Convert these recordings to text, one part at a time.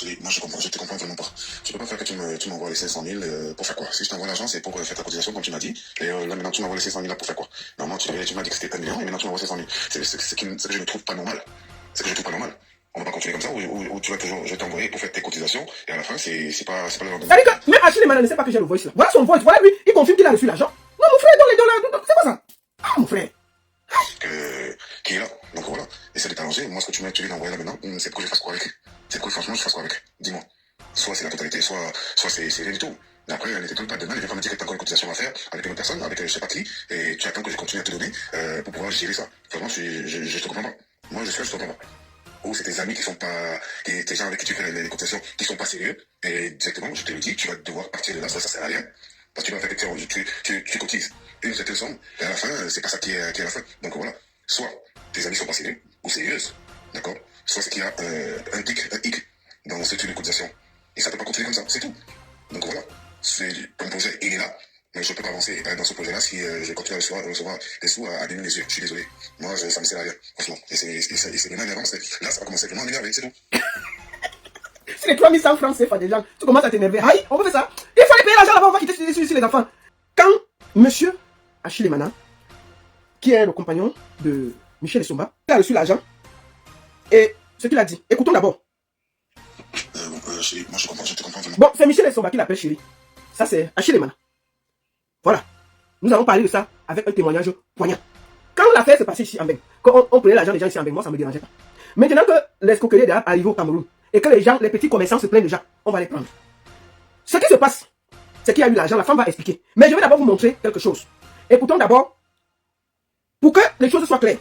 chérie, moi je te comprends vraiment pas. Tu peux pas faire que tu m'envoies les 500 000 pour faire quoi? Si je t'envoie l'argent, c'est pour faire ta cotisation comme tu m'as dit. Et là maintenant tu m'envoies les 500 000 là pour faire quoi? Normalement tu m'as dit que c'était 1 million et maintenant tu m'envoies 500 000. C'est que je ne trouve pas normal. C'est que je trouve pas normal. On va pas continuer comme ça ou tu vas toujours, je vais t'envoyer pour faire tes cotisations et à la fin c'est pas le lendemain. Ça veut dire que même Achille Emana ne sait pas que j'ai le voice là. Voilà son voice, voilà lui, il confirme qu'il a reçu l'argent. Non mon frère, dans les dollars, c'est quoi ça? Ah mon frère. Qui est là. Donc voilà, essaie de t'arranger. Moi ce que tu veux l'envoyer là maintenant, c'est pour que je fasse quoi avec? C'est que franchement je fasse quoi avec? Dis-moi. Soit c'est la totalité, soit c'est rien du tout. Mais après, ne t'étonne pas demain, il va pas me dire que t'as encore une cotisation à faire avec une autre personne, avec je sais pas qui, et tu attends que je continue à te donner pour pouvoir gérer ça. Vraiment, je te comprends pas. Moi, je te comprends pas. Ou c'est tes amis qui sont pas, tes gens avec qui tu fais les cotisations, qui sont pas sérieux, et directement, je te le dis, tu vas devoir partir de là, ça sert à rien. Parce que tu vas faire que tu cotises une certaine somme, et à la fin, c'est pas ça qui est à la fin. Donc voilà. Soit tes amis sont pas sérieux, ou sérieuses, d'accord? Soit c'est qu'il y a un hic dans ce type de cotisation. Et ça peut pas continuer comme ça, c'est tout. Donc voilà, ton projet, il est là, mais je ne peux pas avancer dans ce projet-là si je continue à recevoir des sous à abîmer les yeux. Je suis désolé. Moi, ça me sert à rien, franchement. Et c'est vraiment énervant. Là, ça va commencer vraiment à m'énerver, c'est tout. C'est les 3100 francs CFA des gens. Tu commences à t'énerver. Aïe, on peut faire ça. Il faut les payer l'argent là-bas, on va quitter sur les enfants. Quand monsieur Achille Emana, qui est le compagnon de Michel Essomba, il a reçu l'argent, et ce qu'il a dit, écoutons d'abord. Chérie, moi je te comprends vraiment. Bon, c'est Michel Essomba qui l'appelle chérie. Ça, c'est Achille Emana. Voilà. Nous allons parler de ça avec un témoignage poignant. Quand l'affaire s'est passée ici en Beng, quand on prenait l'argent des gens ici en Beng, moi ça ne me dérangeait pas. Maintenant que l'escroquerie est arrivée au Cameroun, et que les gens, les petits commerçants se plaignent déjà, on va les prendre. Ce qui se passe, c'est qu'il y a eu l'argent, la femme va expliquer. Mais je vais d'abord vous montrer quelque chose. Écoutons d'abord, pour que les choses soient claires.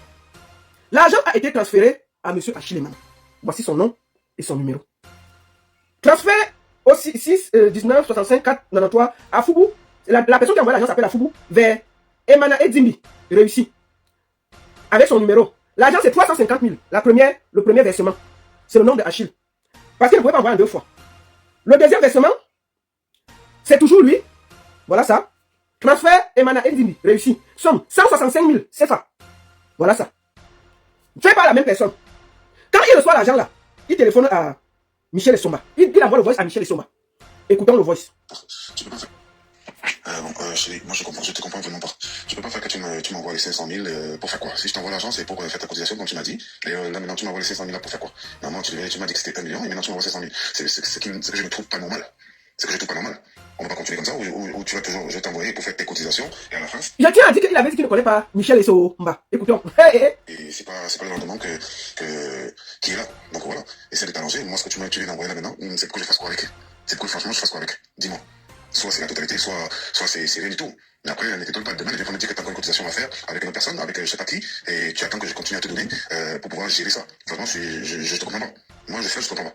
L'argent a été transféré à monsieur Achille Emana. Voici son nom et son numéro. Transfert au 6 19 65 4 93 à Foubou. La personne qui a envoyé l'argent s'appelle Foubou vers Emana Edzimbi. Réussi. Avec son numéro. L'argent c'est 350 000. Le premier versement. C'est le nom de Achille. Parce qu'il ne pouvait pas envoyer en 2 fois. Le deuxième versement, c'est toujours lui. Voilà ça. Transfert Emana Edzimbi. Réussi. Somme 165 000. C'est ça. Voilà ça. C'est pas la même personne. Quand il reçoit l'argent là, il téléphone à Michel Essomba. Il envoie le voice à Michel Essomba. Écoutons le voice. Tu peux pas faire. Chérie, moi je te comprends vraiment pas. Tu peux pas faire que tu m'envoies les 500 000 pour faire quoi? Si je t'envoie l'argent, c'est pour faire ta cotisation comme tu m'as dit. Et là maintenant tu m'envoies les 500 000 là pour faire quoi? Normalement tu m'as dit que c'était 1 million et maintenant tu m'envoies 500 000. C'est que je ne trouve pas normal. C'est que je trouve pas normal. On va pas continuer comme ça ou tu vas toujours, je vais t'envoyer pour faire tes cotisations et à la fin. Je tiens à dire qu'il avait dit qu'il ne connaît pas Michel Essomba. Écoutons. Et c'est pas le lendemain qui est là. Donc voilà. Essaie de t'arranger. Moi ce que tu viens d'envoyer là maintenant, c'est pour que je fasse quoi avec? C'est pour que franchement je fasse quoi avec? Dis-moi. Soit c'est la totalité, soit c'est rien du tout. Mais après, ne t'étonne pas demain, il va me dire que tu as encore une cotisation à faire avec une autre personne, avec je sais pas qui, et tu attends que je continue à te donner pour pouvoir gérer ça. Franchement, je te comprends pas. Moi, je te comprends pas.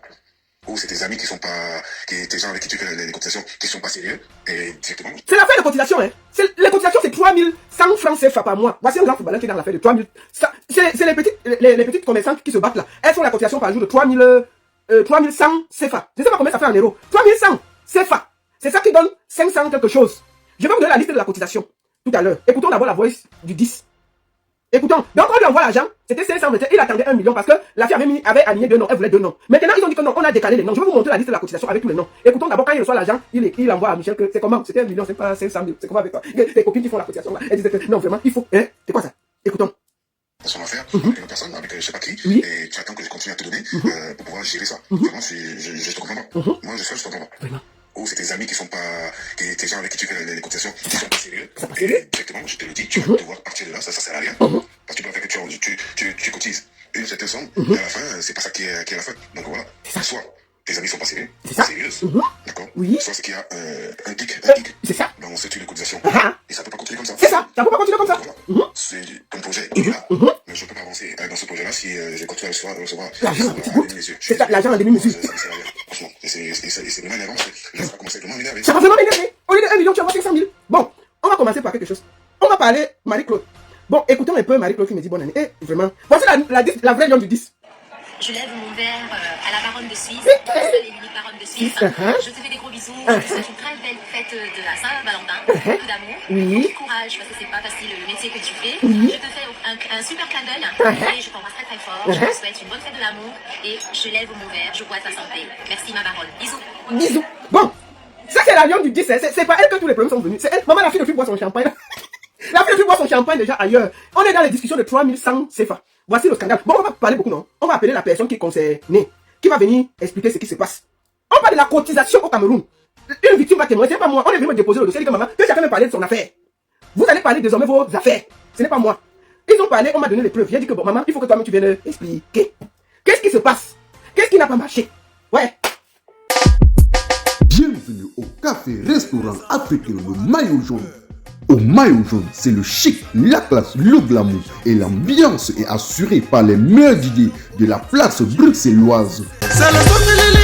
Ou c'est tes amis qui sont pas, tes gens avec qui tu fais les cotisations, qui sont pas sérieux, et directement. C'est l'affaire de cotisation, hein. Les cotisations, c'est 3100 francs CFA par mois. Voici un grand footballeur qui est dans l'affaire de 3000. C'est les petites commerçantes qui se battent là. Elles font la cotisation par jour de 3100 CFA. Je ne sais pas combien ça fait en euros. 3100 CFA. C'est ça qui donne 500 quelque chose. Je vais vous donner la liste de la cotisation tout à l'heure. Écoutons d'abord la voice du 10. Écoutons. Donc on lui envoie l'argent. C'était 500 000. Il attendait 1 million parce que la fille avait aligné 2 noms. Elle voulait 2 noms. Maintenant ils ont dit que non, on a décalé les noms. Je vais vous montrer la liste de la cotisation avec tous les noms. Écoutons d'abord quand il reçoit l'argent, il envoie à Michel que c'est comment? C'était 1 million, c'est pas 500 000. C'est comment avec toi? Tes copines qui font la cotisation là. Elles disaient que non, vraiment, il faut. Hein? C'est quoi ça? Écoutons. Son affaire avec une personne, avec je sais pas qui, et tu attends que je continue à te donner pour pouvoir gérer ça. Vraiment, je te comprends pas. Moi, je te comprends pas. Vraiment. Ou c'est tes amis qui sont pas, tes gens avec qui tu fais les cotisations, qui sont pas sérieux. Et directement, je te le dis, tu vas devoir partir de là, ça sert à rien. Parce que tu peux faire que tu cotises une certaine somme, et à la fin, c'est pas ça qui est à la fin. Donc voilà. Soit tes amis sont pas sérieux, sérieuses, d'accord? Oui. Soit c'est qu'il y a un hic c'est ça. dans ce type de cotisation. Et ça peut pas continuer comme ça. C'est ça, ça peut pas continuer comme ça. Voilà. C'est ton projet, il est là. Mais je peux pas avancer dans ce projet-là si je continue à recevoir l'argent à demi-mesure. C'est ça, l'argent à demi-mesure. Franchement, et c'est vraiment énervant. Là, ça va commencer vraiment à m'énerver. Ça va vraiment m'énerver. Au lieu de 1 million, tu envoies 500 000. Bon, on va commencer par quelque chose. On va parler Marie-Claude. Bon, écoutons un peu Marie-Claude qui me dit bonne année. Et vraiment, voici la vraie lion du 10. Je lève mon verre à la baronne de Suisse, à les mini-baronnes de Suisse. Je te fais des gros bisous. bisous. Uh-huh. Je te souhaite une très belle fête de la Saint-Valentin. Uh-huh. Beaucoup d'amour. Oui. Beaucoup de courage parce que c'est pas facile le métier que tu fais. Oui. Je te fais un super clin d'œil. Uh-huh. Et je t'embrasse très très fort. Uh-huh. Je te souhaite une bonne fête de l'amour. Et je lève mon verre. Je bois ta santé. Merci ma baronne. Bisous. Bisous. Bon, ça c'est l'avion du 10. C'est pas elle que tous les problèmes sont venus. C'est elle. Maman, la fille de fille boit son champagne. La fille de fille boit son champagne déjà ailleurs. On est dans les discussions de 3100 CFA. Voici le scandale. Bon, on va parler beaucoup, non? On va appeler la personne qui est concernée, qui va venir expliquer ce qui se passe. On parle de la cotisation au Cameroun. Une victime va témoigner, c'est pas moi. On est venu me déposer le dossier, dit que maman, que chacun me parler de son affaire. Vous allez parler désormais vos affaires. Ce n'est pas moi. Ils ont parlé, on m'a donné les preuves. J'ai dit que bon, maman, il faut que toi-même tu viennes expliquer. Qu'est-ce qui se passe? Qu'est-ce qui n'a pas marché? Ouais. Bienvenue au café-restaurant africain Le Maillot Jaune. Au Maillot Jaune, c'est le chic, la classe, le glamour et l'ambiance est assurée par les meilleurs idées de la place bruxelloise.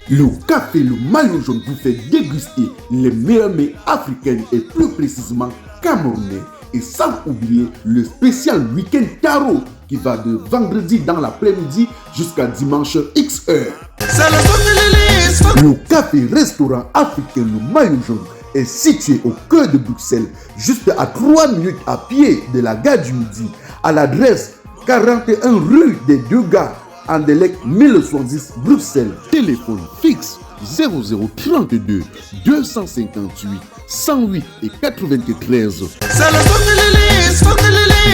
Le café Le Maillot Jaune vous fait déguster les meilleurs mets africains et plus précisément camerounais. Et sans oublier le spécial week-end tarot qui va de vendredi dans l'après-midi jusqu'à dimanche X heure. Le café-restaurant africain Le Maillot Jaune est situé au cœur de Bruxelles, juste à 3 minutes à pied de la gare du Midi, à l'adresse 41 rue des Deux Gares, Anderlecht 1070 Bruxelles. Téléphone fixe 0032 258 108 et 93.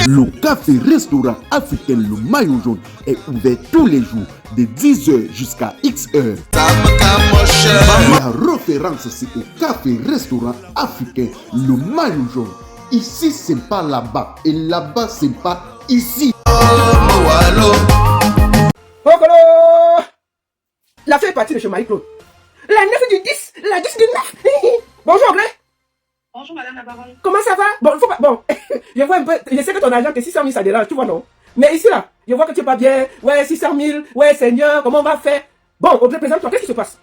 Le café-restaurant africain Le Maillot Jaune est ouvert tous les jours de 10h jusqu'à X heures. La référence c'est au café-restaurant africain Le Maillot Jaune. Ici c'est pas là-bas et là-bas c'est pas ici. Okolo! La fille est partie de chez Marie-Claude. La 9 du 10, la 10 du 9. Bonjour, Gré. Bonjour Madame la Baronne. Comment ça va? Bon, faut pas. Bon, je vois un peu. Je sais que ton argent, que 600 000, ça dérange, tu vois, non? Mais ici, là, je vois que tu es pas bien. Ouais, 600 000. Ouais, Seigneur, comment on va faire? Bon, Audrey, présente-toi, qu'est-ce qui se passe?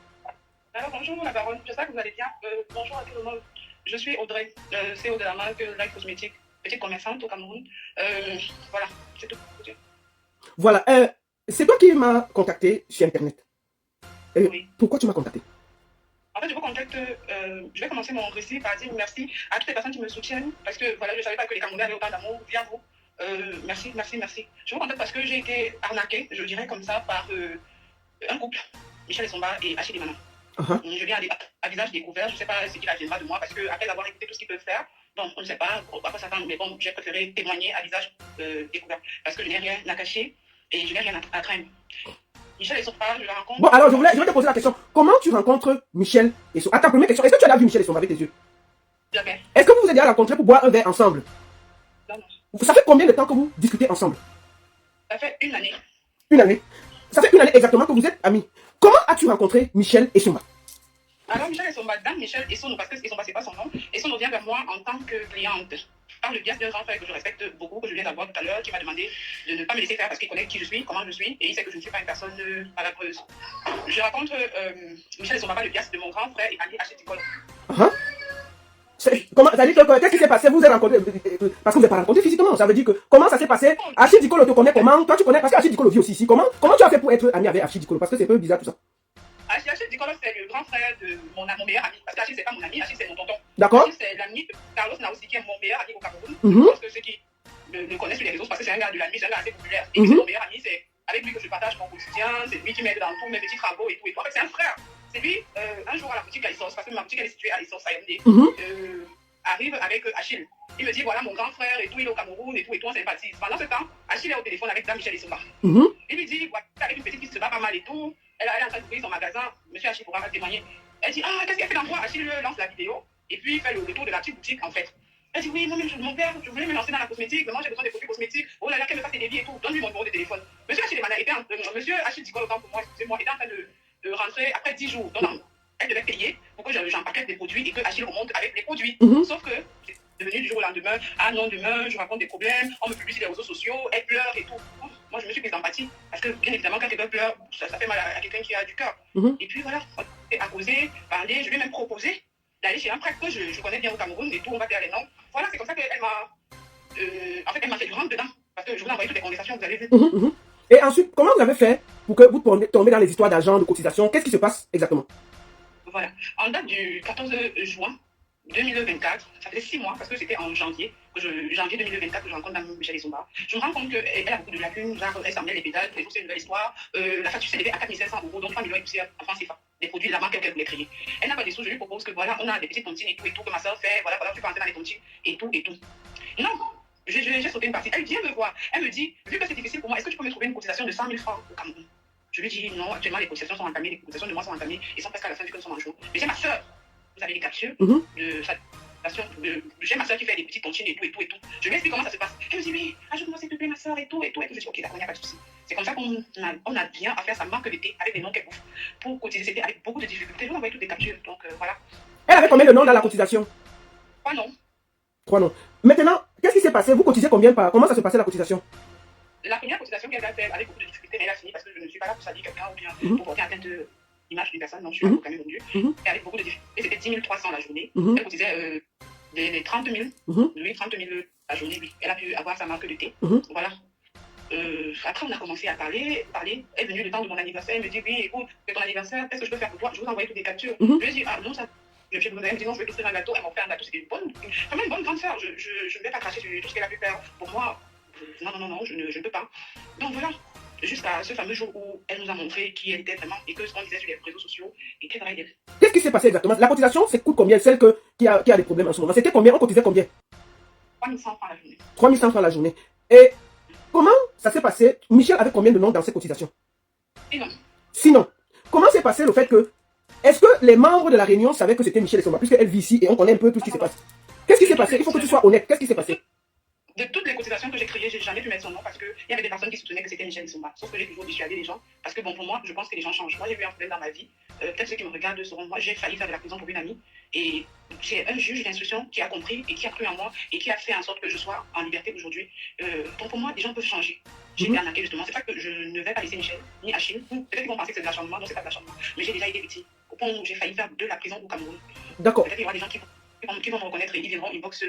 Alors bonjour la Baronne, j'espère que vous allez bien. Bonjour à tout le monde. Je suis Audrey, CEO de la marque Life Cosmétique, petite commerçante au Cameroun. Voilà, c'est tout. Voilà, c'est toi qui m'as contacté sur Internet. Oui. Pourquoi tu m'as contacté? En fait, je vais commencer mon récit par dire merci à toutes les personnes qui me soutiennent parce que voilà, je ne savais pas que les Camerounais avaient autant d'amour via vous. Merci. Je vous contacte parce que j'ai été arnaquée, je dirais comme ça, par un couple, Michel Essomba et Achille Manon. Je viens à visage découvert, je ne sais pas ce qu'il adviendra de moi parce qu'après avoir écouté tout ce qu'ils peuvent faire, bon, on ne sait pas à quoi s'attendre, mais bon, j'ai préféré témoigner à visage découvert parce que je n'ai rien à cacher et je n'ai rien à craindre. Michel Essomba, je la rencontre. Bon, alors je vais te poser la question. Comment tu rencontres Michel Essomba? Attends, première question. Est-ce que tu as déjà vu Michel Essomba avec tes yeux? Jamais. Est-ce que vous vous êtes déjà rencontrés pour boire un verre ensemble? Non. Ça fait combien de temps que vous discutez ensemble? Ça fait une année. Une année. Ça fait une année exactement que vous êtes amis. Comment as-tu rencontré Michel Essomba? Alors Michel Essomba, dame Michel Essomba, parce que Essomba c'est pas son nom, Essomba vient vers moi en tant que cliente. Par le biais d'un grand frère que je respecte beaucoup, que je viens d'avoir tout à l'heure, qui m'a demandé de ne pas me laisser faire parce qu'il connaît qui je suis, comment je suis, et il sait que je ne suis pas une personne malheureuse. Je rencontre Michel Essomba par le biais de mon grand frère et ami Achille Dicolo. Comment, ça dit que, qu'est-ce qui s'est passé? Vous vous êtes rencontrés, parce que vous n'êtes pas rencontrés physiquement, ça veut dire que, comment ça s'est passé? Achille Dicolo te connaît comment? Toi tu connais, parce qu'Achille Dicolo vit aussi ici. Comment tu as fait pour être ami avec Achille Dicolo? Parce que c'est un peu bizarre tout ça. Achille Dicolo, c'est le grand frère de mon meilleur ami, parce qu'Achille c'est pas mon ami, Achille c'est mon tonton. D'accord. Achille c'est l'ami de Carlos Naosi qui est mon meilleur ami au Cameroun. Je pense que ceux qui le connaissent sur les réseaux, parce que c'est un gars de la nuit, c'est un gars assez populaire. Et c'est mon meilleur ami, c'est avec lui que je partage mon quotidien, c'est lui qui m'aide dans tous mes petits travaux et tout. En fait, c'est un frère. C'est lui, un jour à la boutique à Issos, parce que ma boutique elle est située à Issos, à MD, arrive avec Achille. Il me dit, voilà mon grand frère et tout, il est au Cameroun et tout, on sympathise. Pendant ce temps, Achille est au téléphone avec dame Michel Essomba. Il lui dit, voilà, avec une petite qui se bat pas mal et tout, elle est en train d'ouvrir son magasin, monsieur Achille pourra témoigner. Elle dit, ah, qu'est-ce qu'elle fait dans quoi? Achille lance la vidéo et puis il fait le retour de la petite boutique en fait. Elle dit, oui, moi mon père, je voulais me lancer dans la cosmétique, maintenant j'ai besoin des produits cosmétiques, oh là là, qu'elle me fasse des débits et tout, donne-lui mon numéro de téléphone. Monsieur Achille Dicolo, autant pour moi, excusez-moi, était en train de rentrer après 10 jours. Donc, elle devait payer pour que j'empaquette des produits et que Achille remonte avec les produits. Sauf que c'est devenu du jour au lendemain, ah non, demain, je raconte des problèmes, on me publie sur les réseaux sociaux, elle pleure et tout. Moi, je me suis prise d'empathie parce que, bien évidemment, quand quelqu'un pleure, ça fait mal à quelqu'un qui a du cœur. Et puis voilà, on a causé, parlé, je lui ai même proposé d'aller chez un prêtre que je connais bien au Cameroun et tout, on va faire les noms. Voilà, c'est comme ça qu'elle m'a fait du rentre dedans parce que je vous ai envoyé toutes les conversations que vous avez vues. Et ensuite, comment vous avez fait pour que vous tombez dans les histoires d'argent, de cotisation? Qu'est-ce qui se passe exactement? Voilà. En date du 14 juin 2024, ça faisait 6 mois, parce que c'était en janvier, janvier 2024 que je rencontre Dame Michel Esomba. Je me rends compte qu'elle a beaucoup de lacunes, genre elle s'en met les pédales, tous les jours c'est une nouvelle histoire. La facture s'est élevée à 4 500 €, donc 3 millions et poussière en France CFA. Des produits de la marque qu'elle voulait créer. Elle n'a pas des sous, je lui propose que voilà, on a des petites tontines et tout, que ma soeur fait, voilà, tu peux entrer dans les tontines et tout. Non, j'ai sauté une partie. Elle vient me voir, elle me dit, vu que c'est difficile pour moi, est-ce que tu peux me trouver une cotisation de 100 000 francs au Cameroun? Je lui dis non, actuellement les cotisations sont entamées, les cotisations de moi sont entamées, ils sont presque à la fin vu que nous sommes en jour. Mais j'ai ma soeur, vous avez les captures j'ai ma soeur qui fait des petites tontines et tout. Je lui explique comment ça se passe. Elle me dit oui, ajoute-moi s'il te plaît ma soeur et tout. Je dis ok, d'accord, il n'y a pas de souci. C'est comme ça qu'on a bien à faire sa marque de thé avec des noms qu'elle ouvre pour cotiser. C'était avec beaucoup de difficultés. Je vous envoie toutes les captures, donc voilà. Elle avait combien de noms dans la cotisation? 3 noms. 3 noms. Maintenant, qu'est-ce qui s'est passé? Vous cotisez combien par? Comment ça se passait la cotisation? La première cotisation qu'elle a faite avec beaucoup de difficultés, mais elle a fini parce que je ne suis pas là pour salir quelqu'un ou bien pour porter atteinte de l'image d'une personne. Non, je suis là pour calmer mon Dieu. Et avec beaucoup de difficultés, c'était 10 300 la journée. Elle cotisait les 30 000. Oui, 30 000 la journée, oui. Elle a pu avoir sa marque de thé. Voilà. Après, on a commencé à parler. Elle est venue le temps de mon anniversaire. Elle me dit oui, écoute, c'est ton anniversaire, qu'est-ce que je peux faire pour toi? Je vous envoie toutes les captures. Je lui ai dit ah non, ça. Elle me dit non, je vais t'offrir un gâteau. Elle m'a offert un gâteau. C'était vraiment une bonne grande sœur. Je ne vais pas cracher sur tout ce qu'elle a pu faire pour moi. Non, je ne peux pas. Donc voilà, jusqu'à ce fameux jour où elle nous a montré qui elle était vraiment et que ce qu'on disait sur les réseaux sociaux était vrai d'elle. Qu'est-ce qui s'est passé exactement? La cotisation, c'est coûte combien? Celle qui a des problèmes en ce moment. C'était combien? On cotisait combien? 3 100 francs la journée. 3 100 francs la journée. Et comment ça s'est passé? Michel avait combien de noms dans ses cotisations? Sinon, comment s'est passé le fait que... Est-ce que les membres de la réunion savaient que c'était Michel Esomba, puisqu'elle vit ici et on connaît un peu tout ce qui se passe? Qu'est-ce qui s'est passé? Il faut que tu sois honnête. Qu'est-ce qui s'est passé? De toutes les cotisations que j'ai créées, j'ai jamais pu mettre son nom parce qu'il y avait des personnes qui soutenaient que c'était Michel Esomba. Sauf que j'ai toujours dissuadé les gens parce que bon, pour moi, je pense que les gens changent. Moi, j'ai eu un problème dans ma vie. Peut-être ceux qui me regardent sauront, moi, j'ai failli faire de la prison pour une amie. Et c'est un juge d'instruction qui a compris et qui a cru en moi et qui a fait en sorte que je sois en liberté aujourd'hui. Donc pour moi, les gens peuvent changer. J'ai été arnaquée justement. C'est pas que je ne vais pas laisser Michel ni Achille. Peut-être qu'ils vont penser que c'est de l'acharnement, non, c'est pas de l'acharnement. Mais j'ai déjà été victime. Au point où j'ai failli faire de la prison au Cameroun. D'accord. Peut-être qu'il y aura des gens qui vont me reconnaître et ils viendront inbox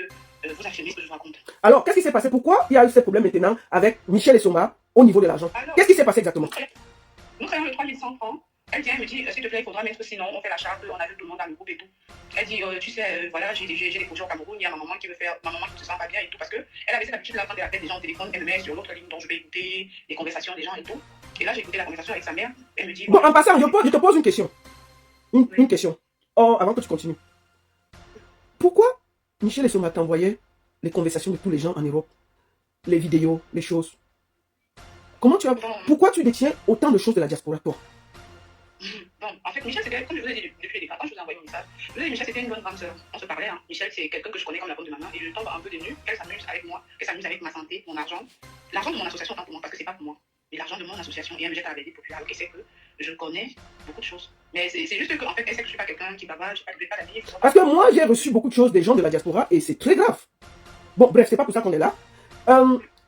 vous affirmer ce que je vous raconte. Alors, qu'est-ce qui s'est passé? Pourquoi il y a eu ces problèmes maintenant avec Michel Esomba au niveau de l'argent? Qu'est-ce qui s'est passé exactement? Nous créons le 3 100 francs. Elle vient, elle me dit, s'il te plaît, il faudra mettre, sinon on fait la charte, on a vu tout le monde dans le groupe et tout. Elle dit, tu sais, voilà, j'ai des projets au Cameroun, il y a ma maman qui veut faire, ma maman qui se sent pas bien et tout, parce qu'elle avait cette habitude de prendre la tête des gens au téléphone, elle me met sur l'autre ligne dont je vais écouter les conversations des gens et tout. Et là, j'ai écouté la conversation avec sa mère, elle me dit... Bon, en passant, je te pose une question. Une question. Oh, avant que tu continues. Pourquoi Michel Esomba t'envoyait les conversations de tous les gens en Europe? Les vidéos, les choses. Pourquoi tu détiens autant de choses de la diaspora, toi? Bon, en fait, Michel, c'était, comme je vous ai dit depuis le départ, quand je vous ai envoyé un message, je vous ai dit, Michel, c'était une bonne grande sœur. On se parlait, hein. Michel, c'est quelqu'un que je connais comme la pomme de ma main, et je tombe un peu des nues, qu'elle s'amuse avec moi, qu'elle s'amuse avec ma santé, mon argent. L'argent de mon association, pas pour moi, parce que c'est pas pour moi, mais l'argent de mon association, et elle me jette à la vérité populaire, et c'est que je connais beaucoup de choses. Mais c'est juste qu'en fait, elle sait que je suis pas quelqu'un qui bavard, je ne vais pas la vie. Parce que moi, j'ai reçu beaucoup de choses des gens de la diaspora, et c'est très grave. Bon, bref, c'est pas pour ça qu'on est là.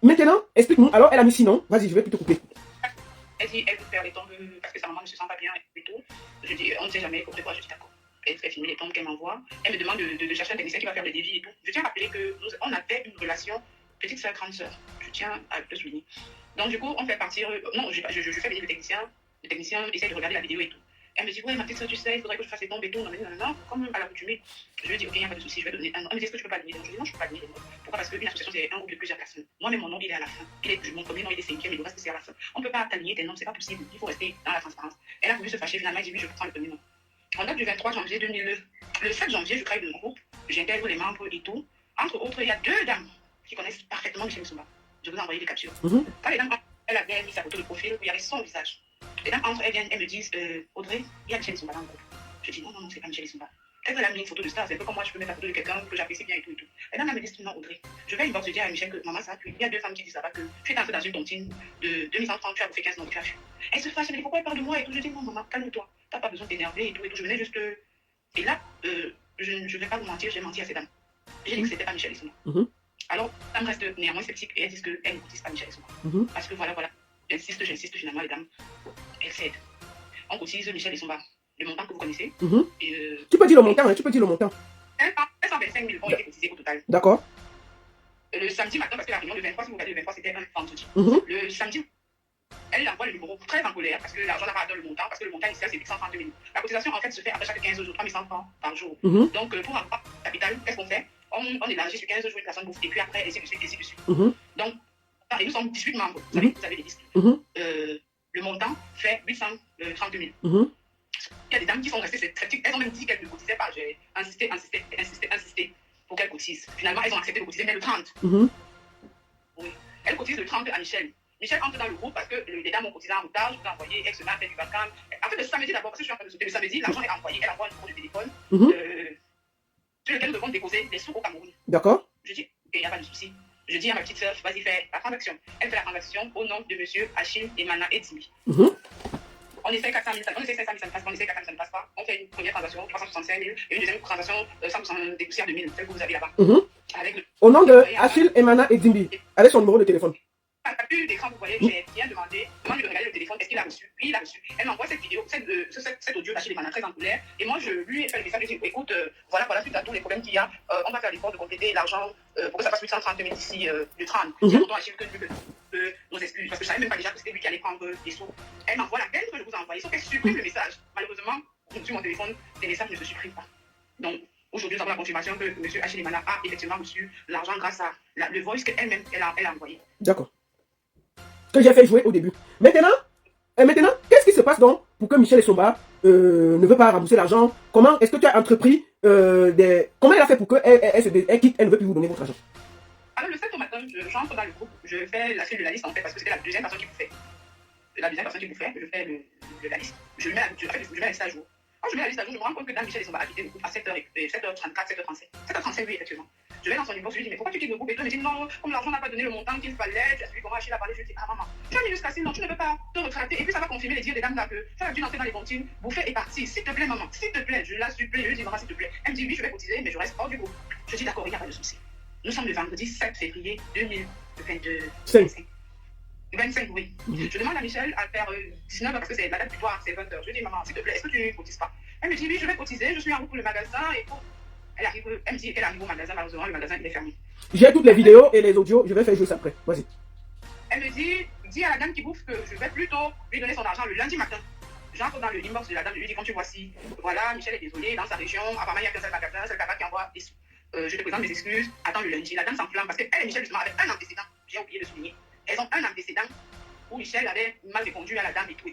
Maintenant, explique-nous. Alors, elle a mis sinon. Vas-y, je vais plus te couper. Elle dit, elle veut faire les tombes parce que sa maman ne se sent pas bien et tout. Je dis, on ne sait jamais, après quoi, je dis d'accord. Elle fait filmer les tombes qu'elle m'envoie. Elle me demande de chercher un technicien qui va faire des devis et tout. Je tiens à rappeler qu'on avait une relation petite soeur, grande soeur. Je tiens à le souligner. Donc, du coup, on fait partir. Non, je fais venir le technicien. Le technicien essaie de regarder la vidéo et tout. Elle me dit, ouais, ma petite soeur, tu sais, il faudrait que je fasse les tombes et tout. Non, comme à l'accoutumée. Je lui dis, ok, il n'y a pas de souci, je vais donner un nom. Elle me dit, est-ce que tu peux pas donner les noms? Je dis, non, je peux pas donner les noms. Pourquoi? Parce qu'une association, c'est un groupe de plusieurs personnes. Moi-même, mon nom, il est à la fin. Mon premier nom, il est 5e, et le reste, c'est à la fin. On ne peut pas aligner tes noms, c'est pas possible. Il faut rester dans la transparence. Elle a voulu se fâcher, finalement, elle dit, oui, je prends le premier nom. En date du 23 janvier 2009, le 7 janvier, je crée mon groupe, j'intègre les membres et tout. Entre autres, il y a 2 dames qui connaissent parfaitement Michel Esomba. Je vous ai envoyé des captures. Quand les dames, elle avait mis sa photo de profil où il y avait son visage. Les dames entre, elles viennent, elles me disent, Audrey, il y a Michel Esomba dans le groupe. Je dis, non, c'est pas Michel Esomba. Elle a mis une photo de star, c'est un peu comme moi, je peux mettre la photo de quelqu'un que j'apprécie bien et tout. Les dames me disent, non, Audrey, je vais inbox, je dis à Michel que maman, ça, il y a 2 femmes qui disent là-bas que tu es entrée dans une tontine de 2100 francs, tu as bouffé 15 noms, tu as fui. Elle se fâche, elle me dit, pourquoi elle parle de moi et tout. Je dis, non, maman, calme-toi, t'as pas besoin de t'énerver et tout. Je venais juste. Et là, je ne vais pas vous mentir, j'ai menti à ces dames. J'ai dit que c'était pas Michel Esomba. Alors, les dames restent néanmoins sceptiques et elles disent qu'elles ne cotisent pas Michel Esomba. Parce que voilà, j'insiste finalement, les dames, elles cèdent. On cotise Michel Esomba. Le montant que vous connaissez. Tu peux dire le montant, hein, tu peux dire le montant. 125 000 ont été cotisés au total. D'accord. Le samedi matin, parce que la réunion le 23, si vous regardez le 23, c'était un vendredi. Le samedi Elle envoie le numéro très en colère parce que l'argent n'a pas atteint le montant, parce que le montant initial c'est 830 000. La cotisation en fait se fait après chaque 15 jours, 3100 francs par jour. Donc pour avoir capital, qu'est-ce qu'on fait? On élargit sur 15 jours une personne bouffe et puis après, ainsi de suite, ainsi de suite. Donc, et nous sommes 18 membres, vous avez les listes. Le montant fait 830 000. Il y a des dames qui sont restées sceptiques, elles ont même dit qu'elles ne cotisaient pas. J'ai insisté pour qu'elles cotisent. Finalement, elles ont accepté de cotiser, mais le 30. Oui, elles cotisent le 30 à Michel. Michel entre dans le groupe parce que les dames ont cotisé en retard, je vous ai envoyé, elle se met à faire du bacam. En fait, le samedi d'abord, parce que je suis en train de sauter le samedi, l'argent est envoyé, elle envoie un numéro de téléphone sur lequel nous devons déposer les sous au Cameroun. D'accord. Je dis, il n'y a pas de souci. Je dis à ma petite soeur, vas-y, fais la transaction. Elle fait la transaction au nom de monsieur Achille Emana Edimi. On essaie 400 000, on essaie 500 000, ça ne passe pas, on essaie 400 000, ça ne passe pas. On fait une première transaction, 365 000, et une deuxième transaction, 100% des poussières de 1000, celle que vous avez là-bas. Au nom de Achille Emana Edimbi, avec son numéro de téléphone. À la capture d'écran, vous voyez, j'ai bien demandé, comment je vais regarder le téléphone, est-ce qu'il a reçu? Oui, il a reçu. Elle m'envoie cette vidéo, cet audio d'Achille Emana très en colère, et moi je lui ai fait le message, je lui ai dit, écoute, voilà, suite à tous les problèmes qu'il y a, on va faire l'effort de compléter l'argent pour que ça fasse 830 000 d'ici le 30. J'ai pourtant Achille que nos excuses, parce que je savais même pas déjà que c'était lui qui allait prendre les sous. Elle m'envoie la peine que je vous ai envoyée, sauf qu'elle supprime le message. Malheureusement, sur mon téléphone, les messages ne se suppriment pas. Donc, aujourd'hui, nous avons la confirmation que M. Achille Emana a effectivement reçu l'argent grâce à le voice qu'elle-même, elle a envoyé. D'accord. Que j'ai fait jouer au début. Maintenant, qu'est-ce qui se passe donc pour que Michel Essomba ne veut pas rembourser l'argent? Comment est-ce que tu as entrepris comment elle a fait pour qu'elle quitte, elle ne veut plus vous donner votre argent? Alors le 7 au matin, j'entre dans le groupe, je fais la suite de la liste en fait parce que c'était la deuxième personne qui bouffait. C'est la deuxième personne qui bouffait, je fais la liste. Je mets la liste à jour. Quand je mets la liste à jour, je me rends compte que Dame Michel Essomba a quitté le groupe à 7h34, 7h37. 7h35, oui, effectivement. Je vais dans son inbox, je lui dis, mais pourquoi tu quittes le groupe? Et toi, elle me dit, non, comme l'argent n'a pas donné le montant qu'il fallait, tu as suivi comment Achille a parlé, je lui dis, ah maman, tu as mis jusqu'à 6 non, tu ne peux pas te retraiter. Et puis ça va confirmer les dires des dames là que tu as dû entrer dans les cantines, bouffer et partir. S'il te plaît, maman, s'il te plaît, je la supplie, je lui dis, maman, s'il te plaît. Elle me dit, oui, je vais cotiser, mais je reste hors du groupe. Je dis, d'accord, il n'y a pas de souci. Nous sommes le vendredi 7 février 2025. 25, oui. Je demande à Michel à faire 19h parce que c'est la date butoir, c'est 20h. Je lui dis, maman, s'il te plaît, est-ce que tu ne cotises pas? Elle me dit, oui, je vais cotiser, je suis en route pour le magasin et pour... Elle me dit qu'elle arrive au magasin, malheureusement, le magasin il est fermé. J'ai toutes les vidéos et les audios, je vais faire jouer ça après. Vas-y. Elle me dit, dis à la dame qui bouffe que je vais plutôt lui donner son argent le lundi matin. J'entre dans le inbox de la dame, je lui dis, comme tu vois ci, voilà, Michel est désolé, dans sa région, apparemment il n'y a qu'un seul magasin, c'est le tabac qui envoie des sous. Je te présente mes excuses, attends le lundi. La dame s'enflamme parce qu'elle et Michel justement avaient un antécédent, j'ai oublié de souligner. Elles ont un antécédent où Michel avait mal répondu à la dame et tout.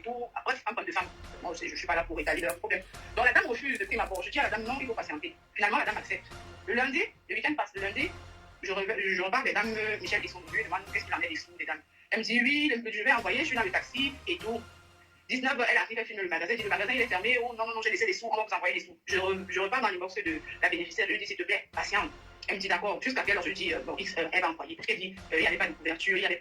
Bref, un point de femme. Moi aussi, je ne suis pas là pour étaler leurs problèmes. Donc la dame refuse de prime abord. Je dis à la dame, non, il faut patienter. Finalement, la dame accepte. Le lundi, le week-end passe. Le lundi, je repars des dames, Michel et son je lui demande qu'est-ce qu'il en est des sous des dames. Elle me dit, oui, je vais envoyer, je suis dans le taxi et tout. 19, elle arrive, elle filme le magasin, elle dit le magasin il est fermé, oh non, j'ai laissé les sous, on va vous envoyer les sous. Je repars dans l'inbox de la bénéficiaire, je lui dis s'il te plaît, patiente. Elle me dit d'accord, jusqu'à quelle heure je lui dis, bon, elle va envoyer. Parce qu'elle dit, il n'y avait pas de couverture, il y avait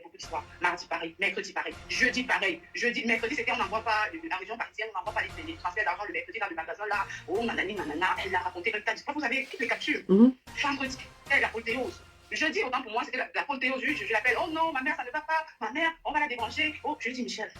beaucoup d'histoires. Mardi pareil, mercredi pareil, jeudi pareil. Mercredi c'était on n'envoie pas, la région parisienne, on n'envoie pas les transferts d'argent le mercredi dans le magasin là. Oh nanani, nanana, elle l'a raconté, elle t'a dit, vous avez toutes les captures. Vendredi, elle la polythéose. Jeudi, autant pour moi, c'était la polythéose, je l'appelle, oh non, ma mère, ça ne va pas, ma mère, on va la débrancher. Oh, je lui dis, Michel,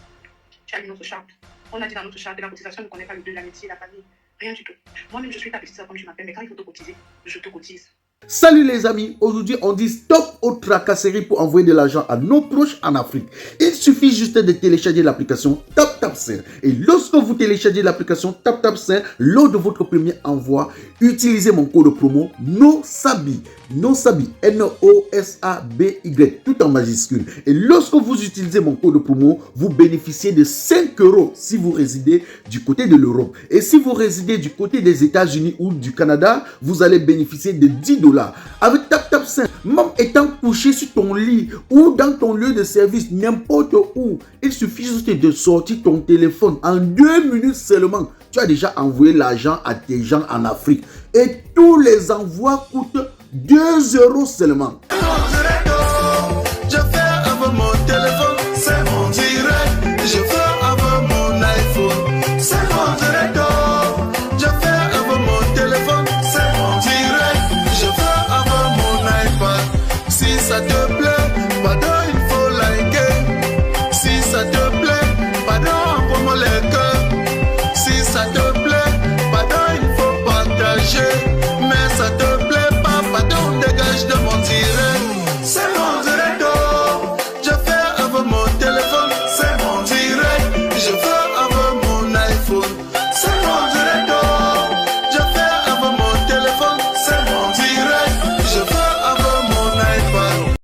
tu as mis notre charte. On a dit dans notre charte de la cotisation, on ne connaît pas le deux, l'amitié, la famille. Rien du tout. Moi-même, je suis ta petite soeur comme je m'appelle, mais quand il faut te cotiser, je te cotise. Salut les amis, aujourd'hui on dit stop aux tracasseries pour envoyer de l'argent à nos proches en Afrique. Il suffit juste de télécharger l'application TapTapSend. Et lorsque vous téléchargez l'application TapTapSend, lors de votre premier envoi, utilisez mon code promo NOSABI, N-O-S-A-B-Y, tout en majuscule. Et lorsque vous utilisez mon code promo, vous bénéficiez de 5 € si vous résidez du côté de l'Europe. Et si vous résidez du côté des États-Unis ou du Canada, vous allez bénéficier de 10 $. Avec TapTapSend, même étant couché sur ton lit ou dans ton lieu de service, n'importe où, il suffit juste de sortir ton téléphone. En 2 minutes seulement, tu as déjà envoyé l'argent à tes gens en Afrique. Et tous les envois coûtent 2 € seulement.